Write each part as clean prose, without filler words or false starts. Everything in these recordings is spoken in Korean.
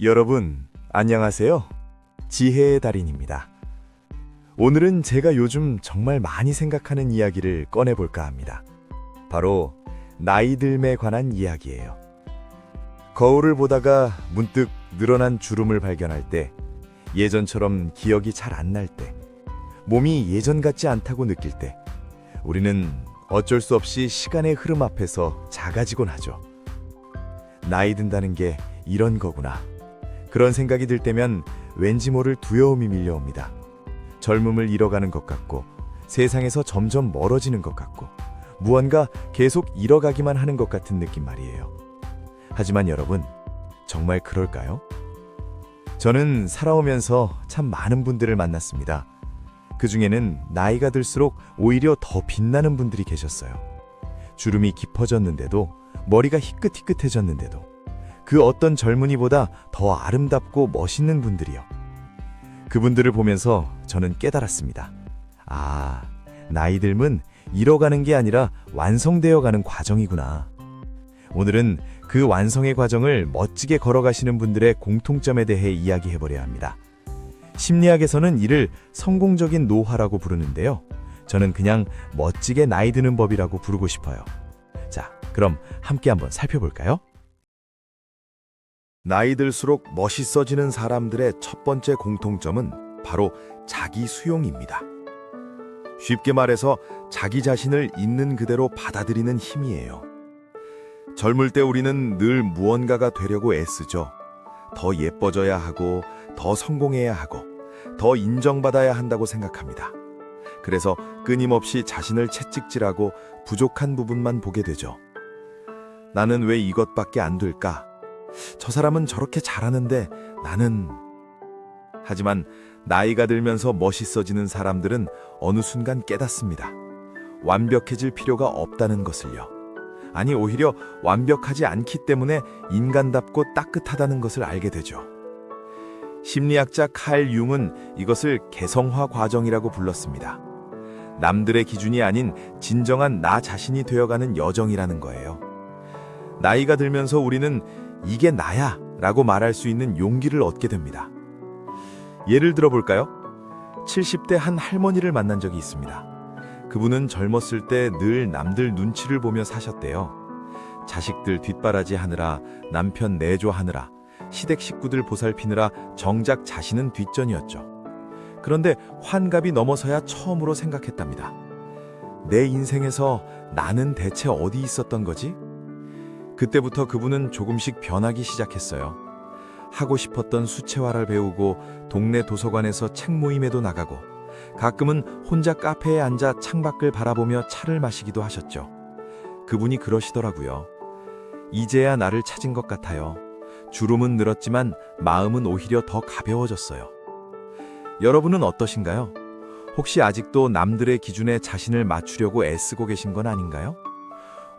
여러분, 안녕하세요. 지혜의 달인입니다. 오늘은 제가 요즘 정말 많이 생각하는 이야기를 꺼내볼까 합니다. 바로 나이듦에 관한 이야기예요. 거울을 보다가 문득 늘어난 주름을 발견할 때, 예전처럼 기억이 잘 안 날 때, 몸이 예전 같지 않다고 느낄 때, 우리는 어쩔 수 없이 시간의 흐름 앞에서 작아지곤 하죠. 나이 든다는 게 이런 거구나. 그런 생각이 들 때면 왠지 모를 두려움이 밀려옵니다. 젊음을 잃어가는 것 같고, 세상에서 점점 멀어지는 것 같고, 무언가 계속 잃어가기만 하는 것 같은 느낌 말이에요. 하지만 여러분, 정말 그럴까요? 저는 살아오면서 참 많은 분들을 만났습니다. 그 중에는 나이가 들수록 오히려 더 빛나는 분들이 계셨어요. 주름이 깊어졌는데도, 머리가 희끗희끗해졌는데도, 그 어떤 젊은이보다 더 아름답고 멋있는 분들이요. 그분들을 보면서 저는 깨달았습니다. 아, 나이듦은 잃어가는 게 아니라 완성되어가는 과정이구나. 오늘은 그 완성의 과정을 멋지게 걸어가시는 분들의 공통점에 대해 이야기해보려 합니다. 심리학에서는 이를 성공적인 노화라고 부르는데요. 저는 그냥 멋지게 나이 드는 법이라고 부르고 싶어요. 자, 그럼 함께 한번 살펴볼까요? 나이 들수록 멋있어지는 사람들의 첫 번째 공통점은 바로 자기 수용입니다. 쉽게 말해서 자기 자신을 있는 그대로 받아들이는 힘이에요. 젊을 때 우리는 늘 무언가가 되려고 애쓰죠. 더 예뻐져야 하고, 더 성공해야 하고, 더 인정받아야 한다고 생각합니다. 그래서 끊임없이 자신을 채찍질하고 부족한 부분만 보게 되죠. 나는 왜 이것밖에 안 될까? 저 사람은 저렇게 잘하는데 나는... 하지만 나이가 들면서 멋있어지는 사람들은 어느 순간 깨닫습니다. 완벽해질 필요가 없다는 것을요. 아니, 오히려 완벽하지 않기 때문에 인간답고 따뜻하다는 것을 알게 되죠. 심리학자 칼 융은 이것을 개성화 과정이라고 불렀습니다. 남들의 기준이 아닌 진정한 나 자신이 되어가는 여정이라는 거예요. 나이가 들면서 우리는 이게 나야 라고 말할 수 있는 용기를 얻게 됩니다. 예를 들어볼까요? 70대 한 할머니를 만난 적이 있습니다. 그분은 젊었을 때 늘 남들 눈치를 보며 사셨대요. 자식들 뒷바라지 하느라, 남편 내조하느라, 시댁 식구들 보살피느라 정작 자신은 뒷전이었죠. 그런데 환갑이 넘어서야 처음으로 생각했답니다. 내 인생에서 나는 대체 어디 있었던 거지? 그때부터 그분은 조금씩 변하기 시작했어요. 하고 싶었던 수채화를 배우고 동네 도서관에서 책 모임에도 나가고 가끔은 혼자 카페에 앉아 창밖을 바라보며 차를 마시기도 하셨죠. 그분이 그러시더라고요. 이제야 나를 찾은 것 같아요. 주름은 늘었지만 마음은 오히려 더 가벼워졌어요. 여러분은 어떠신가요? 혹시 아직도 남들의 기준에 자신을 맞추려고 애쓰고 계신 건 아닌가요?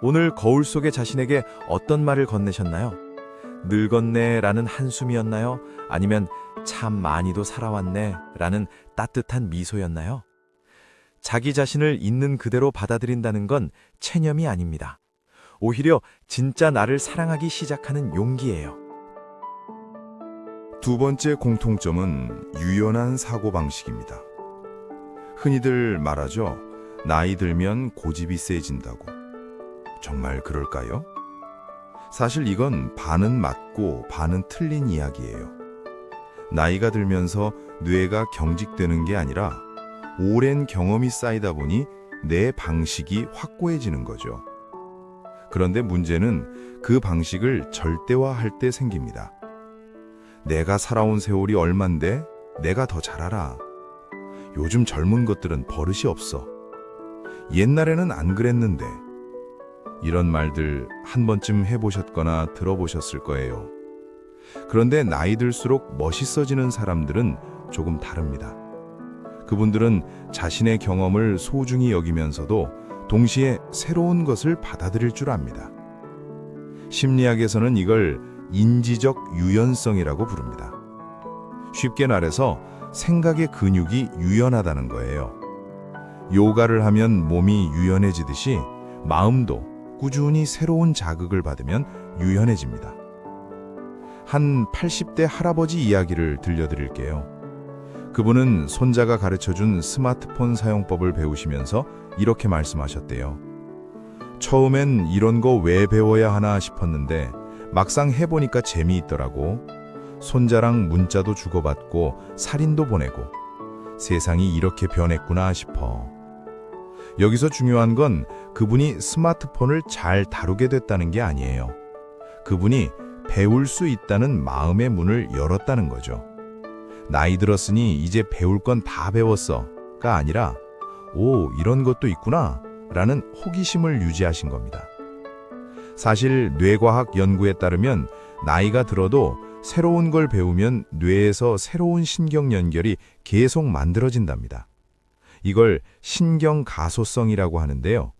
오늘 거울 속의 자신에게 어떤 말을 건네셨나요? 늙었네 라는 한숨이었나요? 아니면 참 많이도 살아왔네 라는 따뜻한 미소였나요? 자기 자신을 있는 그대로 받아들인다는 건 체념이 아닙니다. 오히려 진짜 나를 사랑하기 시작하는 용기예요. 두 번째 공통점은 유연한 사고방식입니다. 흔히들 말하죠. 나이 들면 고집이 세진다고. 정말 그럴까요? 사실 이건 반은 맞고 반은 틀린 이야기예요. 나이가 들면서 뇌가 경직되는 게 아니라 오랜 경험이 쌓이다 보니 내 방식이 확고해지는 거죠. 그런데 문제는 그 방식을 절대화할 때 생깁니다. 내가 살아온 세월이 얼만데 내가 더 잘 알아. 요즘 젊은 것들은 버릇이 없어. 옛날에는 안 그랬는데. 이런 말들 한 번쯤 해보셨거나 들어보셨을 거예요. 그런데 나이 들수록 멋있어지는 사람들은 조금 다릅니다. 그분들은 자신의 경험을 소중히 여기면서도 동시에 새로운 것을 받아들일 줄 압니다. 심리학에서는 이걸 인지적 유연성이라고 부릅니다. 쉽게 말해서 생각의 근육이 유연하다는 거예요. 요가를 하면 몸이 유연해지듯이 마음도 꾸준히 새로운 자극을 받으면 유연해집니다. 한 80대 할아버지 이야기를 들려드릴게요. 그분은 손자가 가르쳐준 스마트폰 사용법을 배우시면서 이렇게 말씀하셨대요. 처음엔 이런 거 왜 배워야 하나 싶었는데 막상 해보니까 재미있더라고. 손자랑 문자도 주고받고 사진도 보내고 세상이 이렇게 변했구나 싶어. 여기서 중요한 건 그분이 스마트폰을 잘 다루게 됐다는 게 아니에요. 그분이 배울 수 있다는 마음의 문을 열었다는 거죠. 나이 들었으니 이제 배울 건 다 배웠어가 아니라 오, 이런 것도 있구나 라는 호기심을 유지하신 겁니다. 사실 뇌과학 연구에 따르면 나이가 들어도 새로운 걸 배우면 뇌에서 새로운 신경 연결이 계속 만들어진답니다. 이걸 신경가소성이라고 하는데요.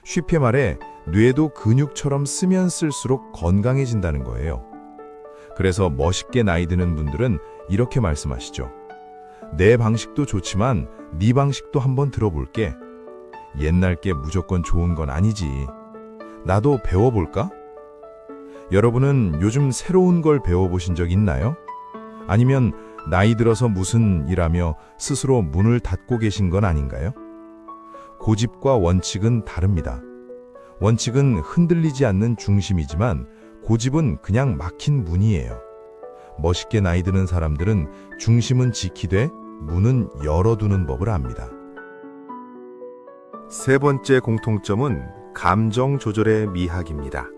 쉽게 말해 뇌도 근육처럼 쓰면 쓸수록 건강해진다는 거예요. 그래서 멋있게 나이 드는 분들은 이렇게 말씀하시죠. 내 방식도 좋지만 네 방식도 한번 들어볼게. 옛날 게 무조건 좋은 건 아니지. 나도 배워볼까? 여러분은 요즘 새로운 걸 배워보신 적 있나요? 아니면 나이 들어서 무슨 일하며 스스로 문을 닫고 계신 건 아닌가요? 고집과 원칙은 다릅니다. 원칙은 흔들리지 않는 중심이지만 고집은 그냥 막힌 문이에요. 멋있게 나이 드는 사람들은 중심은 지키되 문은 열어두는 법을 압니다. 세 번째 공통점은 감정 조절의 미학입니다.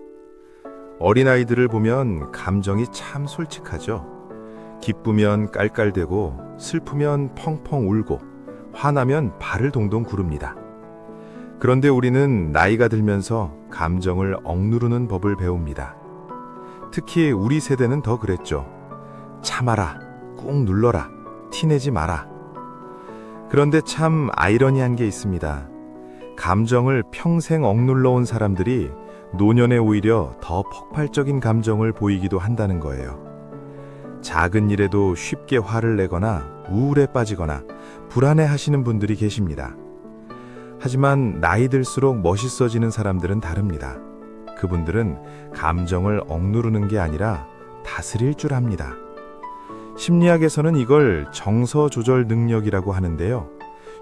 어린아이들을 보면 감정이 참 솔직하죠. 기쁘면 깔깔대고 슬프면 펑펑 울고 화나면 발을 동동 구릅니다. 그런데 우리는 나이가 들면서 감정을 억누르는 법을 배웁니다. 특히 우리 세대는 더 그랬죠. 참아라, 꾹 눌러라, 티내지 마라. 그런데 참 아이러니한 게 있습니다. 감정을 평생 억눌러 온 사람들이 노년에 오히려 더 폭발적인 감정을 보이기도 한다는 거예요. 작은 일에도 쉽게 화를 내거나 우울에 빠지거나 불안해하시는 분들이 계십니다. 하지만 나이 들수록 멋있어지는 사람들은 다릅니다. 그분들은 감정을 억누르는 게 아니라 다스릴 줄 압니다. 심리학에서는 이걸 정서 조절 능력이라고 하는데요.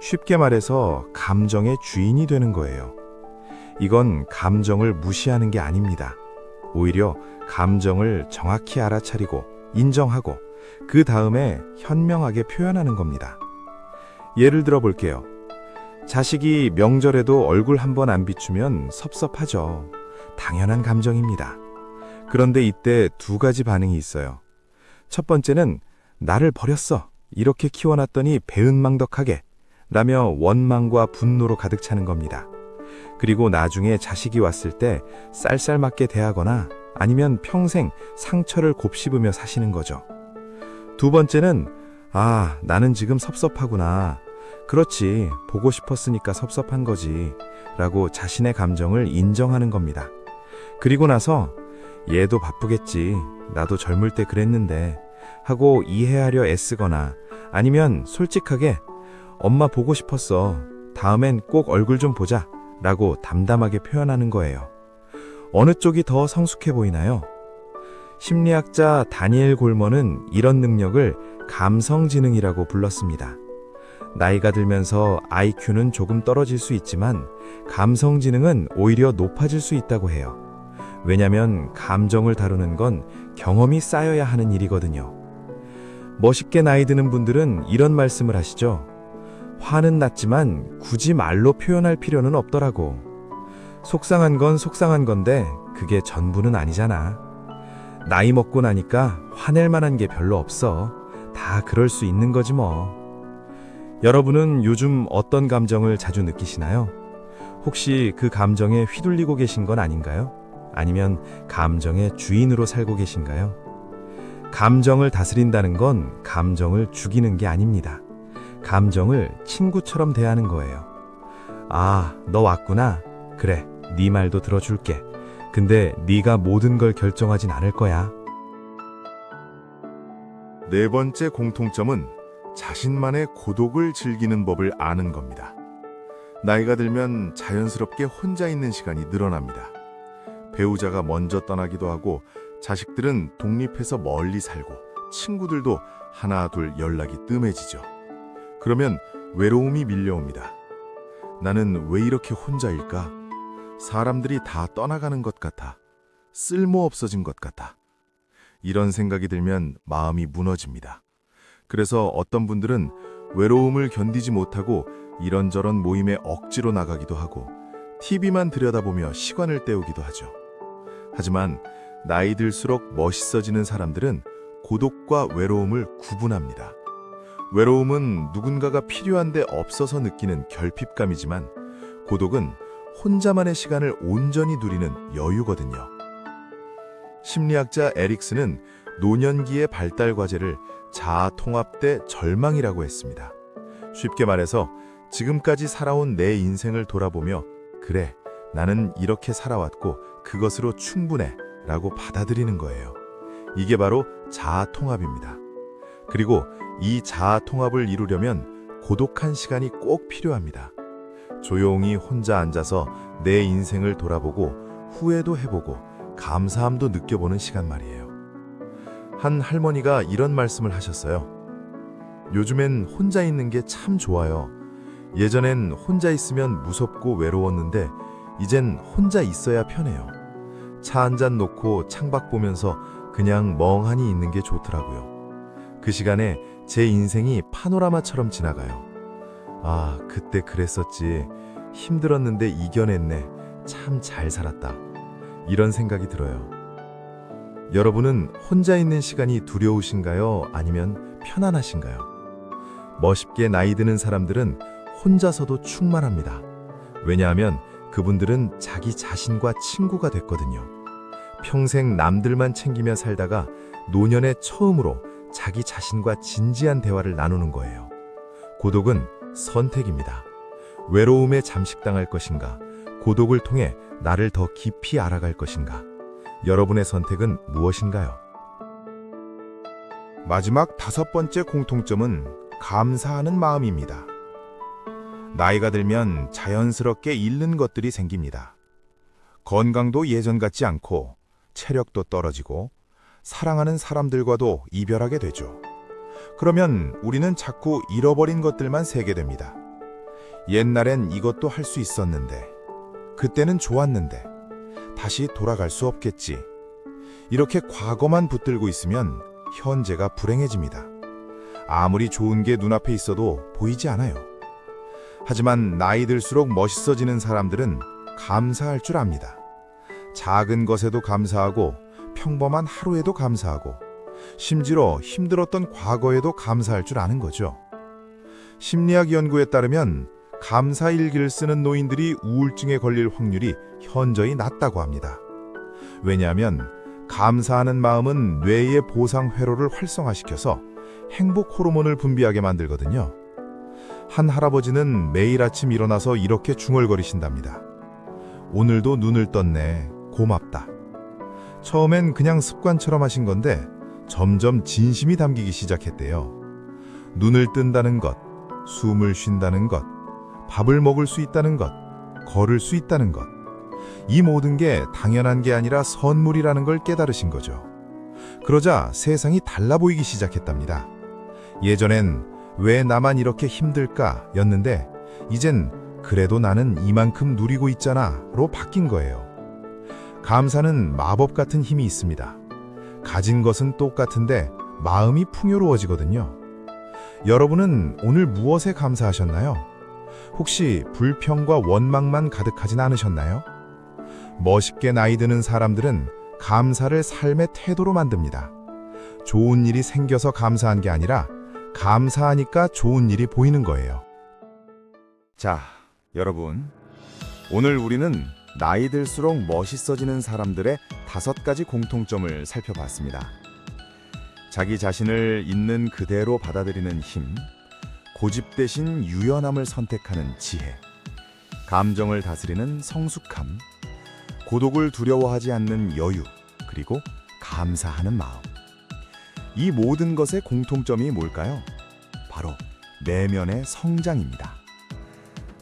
쉽게 말해서 감정의 주인이 되는 거예요. 이건 감정을 무시하는 게 아닙니다. 오히려 감정을 정확히 알아차리고 인정하고 그 다음에 현명하게 표현하는 겁니다. 예를 들어 볼게요. 자식이 명절에도 얼굴 한번 안 비추면 섭섭하죠. 당연한 감정입니다. 그런데 이때 두 가지 반응이 있어요. 첫 번째는 나를 버렸어. 이렇게 키워놨더니 배은망덕하게 라며 원망과 분노로 가득 차는 겁니다. 그리고 나중에 자식이 왔을 때 쌀쌀맞게 대하거나 아니면 평생 상처를 곱씹으며 사시는 거죠. 두 번째는 아, 나는 지금 섭섭하구나. 그렇지, 보고 싶었으니까 섭섭한 거지 라고 자신의 감정을 인정하는 겁니다. 그리고 나서 얘도 바쁘겠지, 나도 젊을 때 그랬는데 하고 이해하려 애쓰거나 아니면 솔직하게 엄마 보고 싶었어. 다음엔 꼭 얼굴 좀 보자 라고 담담하게 표현하는 거예요. 어느 쪽이 더 성숙해 보이나요? 심리학자 다니엘 골먼은 이런 능력을 감성지능이라고 불렀습니다. 나이가 들면서 IQ는 조금 떨어질 수 있지만 감성지능은 오히려 높아질 수 있다고 해요. 왜냐면 감정을 다루는 건 경험이 쌓여야 하는 일이거든요. 멋있게 나이 드는 분들은 이런 말씀을 하시죠. 화는 났지만 굳이 말로 표현할 필요는 없더라고. 속상한 건 속상한 건데 그게 전부는 아니잖아. 나이 먹고 나니까 화낼 만한 게 별로 없어. 다 그럴 수 있는 거지 뭐. 여러분은 요즘 어떤 감정을 자주 느끼시나요? 혹시 그 감정에 휘둘리고 계신 건 아닌가요? 아니면 감정의 주인으로 살고 계신가요? 감정을 다스린다는 건 감정을 죽이는 게 아닙니다. 감정을 친구처럼 대하는 거예요. 아, 너 왔구나. 그래, 네 말도 들어줄게. 근데 네가 모든 걸 결정하진 않을 거야. 네 번째 공통점은 자신만의 고독을 즐기는 법을 아는 겁니다. 나이가 들면 자연스럽게 혼자 있는 시간이 늘어납니다. 배우자가 먼저 떠나기도 하고 자식들은 독립해서 멀리 살고 친구들도 하나 둘 연락이 뜸해지죠. 그러면 외로움이 밀려옵니다. 나는 왜 이렇게 혼자일까? 사람들이 다 떠나가는 것 같아. 쓸모없어진 것 같아. 이런 생각이 들면 마음이 무너집니다. 그래서 어떤 분들은 외로움을 견디지 못하고 이런저런 모임에 억지로 나가기도 하고 TV만 들여다보며 시간을 때우기도 하죠. 하지만 나이 들수록 멋있어지는 사람들은 고독과 외로움을 구분합니다. 외로움은 누군가가 필요한데 없어서 느끼는 결핍감이지만 고독은 혼자만의 시간을 온전히 누리는 여유거든요. 심리학자 에릭슨은 노년기의 발달 과제를 자아 통합대 절망이라고 했습니다. 쉽게 말해서 지금까지 살아온 내 인생을 돌아보며 그래, 나는 이렇게 살아왔고 그것으로 충분해 라고 받아들이는 거예요. 이게 바로 자아 통합입니다. 그리고 이 자아 통합을 이루려면 고독한 시간이 꼭 필요합니다. 조용히 혼자 앉아서 내 인생을 돌아보고 후회도 해보고 감사함도 느껴보는 시간 말이에요. 한 할머니가 이런 말씀을 하셨어요. 요즘엔 혼자 있는 게 참 좋아요. 예전엔 혼자 있으면 무섭고 외로웠는데 이젠 혼자 있어야 편해요. 차 한 잔 놓고 창밖 보면서 그냥 멍하니 있는 게 좋더라고요. 그 시간에 제 인생이 파노라마처럼 지나가요. 아, 그때 그랬었지. 힘들었는데 이겨냈네. 참 잘 살았다. 이런 생각이 들어요. 여러분은 혼자 있는 시간이 두려우신가요? 아니면 편안하신가요? 멋있게 나이 드는 사람들은 혼자서도 충만합니다. 왜냐하면 그분들은 자기 자신과 친구가 됐거든요. 평생 남들만 챙기며 살다가 노년에 처음으로 자기 자신과 진지한 대화를 나누는 거예요. 고독은 선택입니다. 외로움에 잠식당할 것인가? 고독을 통해 나를 더 깊이 알아갈 것인가? 여러분의 선택은 무엇인가요? 마지막 5번째 공통점은 감사하는 마음입니다. 나이가 들면 자연스럽게 잃는 것들이 생깁니다. 건강도 예전 같지 않고 체력도 떨어지고 사랑하는 사람들과도 이별하게 되죠. 그러면 우리는 자꾸 잃어버린 것들만 세게 됩니다. 옛날엔 이것도 할 수 있었는데, 그때는 좋았는데, 다시 돌아갈 수 없겠지. 이렇게 과거만 붙들고 있으면 현재가 불행해집니다. 아무리 좋은 게 눈앞에 있어도 보이지 않아요. 하지만 나이 들수록 멋있어지는 사람들은 감사할 줄 압니다. 작은 것에도 감사하고 평범한 하루에도 감사하고 심지어 힘들었던 과거에도 감사할 줄 아는 거죠. 심리학 연구에 따르면 감사 일기를 쓰는 노인들이 우울증에 걸릴 확률이 현저히 낮다고 합니다. 왜냐하면 감사하는 마음은 뇌의 보상 회로를 활성화시켜서 행복 호르몬을 분비하게 만들거든요. 한 할아버지는 매일 아침 일어나서 이렇게 중얼거리신답니다. 오늘도 눈을 떴네. 고맙다. 처음엔 그냥 습관처럼 하신 건데 점점 진심이 담기기 시작했대요. 눈을 뜬다는 것, 숨을 쉰다는 것, 밥을 먹을 수 있다는 것, 걸을 수 있다는 것. 이 모든 게 당연한 게 아니라 선물이라는 걸 깨달으신 거죠. 그러자 세상이 달라 보이기 시작했답니다. 예전엔 왜 나만 이렇게 힘들까 였는데 이젠 그래도 나는 이만큼 누리고 있잖아로 바뀐 거예요. 감사는 마법 같은 힘이 있습니다. 가진 것은 똑같은데 마음이 풍요로워지거든요. 여러분은 오늘 무엇에 감사하셨나요? 혹시 불평과 원망만 가득하진 않으셨나요? 멋있게 나이 드는 사람들은 감사를 삶의 태도로 만듭니다. 좋은 일이 생겨서 감사한 게 아니라 감사하니까 좋은 일이 보이는 거예요. 자, 여러분. 오늘 우리는 나이 들수록 멋있어지는 사람들의 5가지 공통점을 살펴봤습니다. 자기 자신을 있는 그대로 받아들이는 힘, 고집 대신 유연함을 선택하는 지혜, 감정을 다스리는 성숙함, 고독을 두려워하지 않는 여유, 그리고 감사하는 마음. 이 모든 것의 공통점이 뭘까요? 바로 내면의 성장입니다.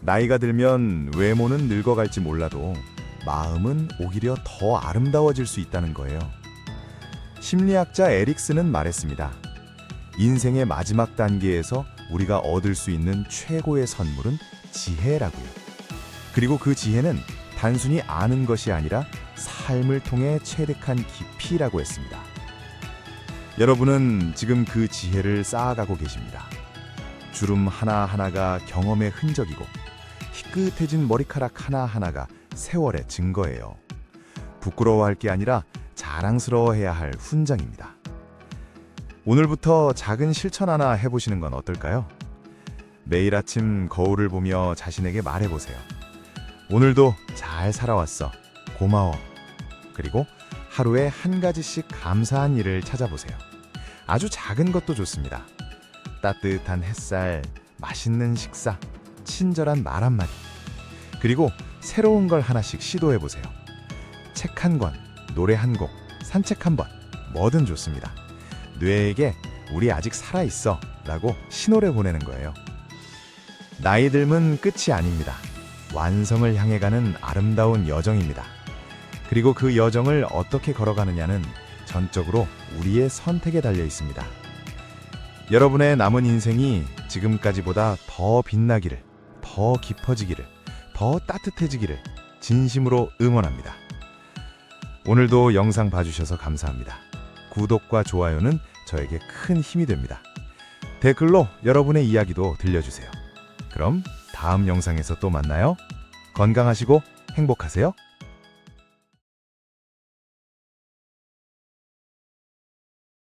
나이가 들면 외모는 늙어갈지 몰라도 마음은 오히려 더 아름다워질 수 있다는 거예요. 심리학자 에릭슨은 말했습니다. 인생의 마지막 단계에서 우리가 얻을 수 있는 최고의 선물은 지혜라고요. 그리고 그 지혜는 단순히 아는 것이 아니라 삶을 통해 체득한 깊이라고 했습니다. 여러분은 지금 그 지혜를 쌓아가고 계십니다. 주름 하나하나가 경험의 흔적이고 희끗해진 머리카락 하나하나가 세월의 증거예요. 부끄러워할 게 아니라 자랑스러워해야 할 훈장입니다. 오늘부터 작은 실천 하나 해보시는 건 어떨까요? 매일 아침 거울을 보며 자신에게 말해보세요. 오늘도 잘 살아왔어. 고마워. 그리고 하루에 한 가지씩 감사한 일을 찾아보세요. 아주 작은 것도 좋습니다. 따뜻한 햇살, 맛있는 식사, 친절한 말 한마디. 그리고 새로운 걸 하나씩 시도해보세요. 책 한 권, 노래 한 곡, 산책 한 번, 뭐든 좋습니다. 뇌에게 우리 아직 살아있어 라고 신호를 보내는 거예요. 나이 듦은 끝이 아닙니다. 완성을 향해 가는 아름다운 여정입니다. 그리고 그 여정을 어떻게 걸어가느냐는 전적으로 우리의 선택에 달려 있습니다. 여러분의 남은 인생이 지금까지보다 더 빛나기를, 더 깊어지기를, 더 따뜻해지기를 진심으로 응원합니다. 오늘도 영상 봐주셔서 감사합니다. 구독과 좋아요는 저에게 큰 힘이 됩니다. 댓글로 여러분의 이야기도 들려주세요. 그럼 다음 영상에서 또 만나요. 건강하시고 행복하세요.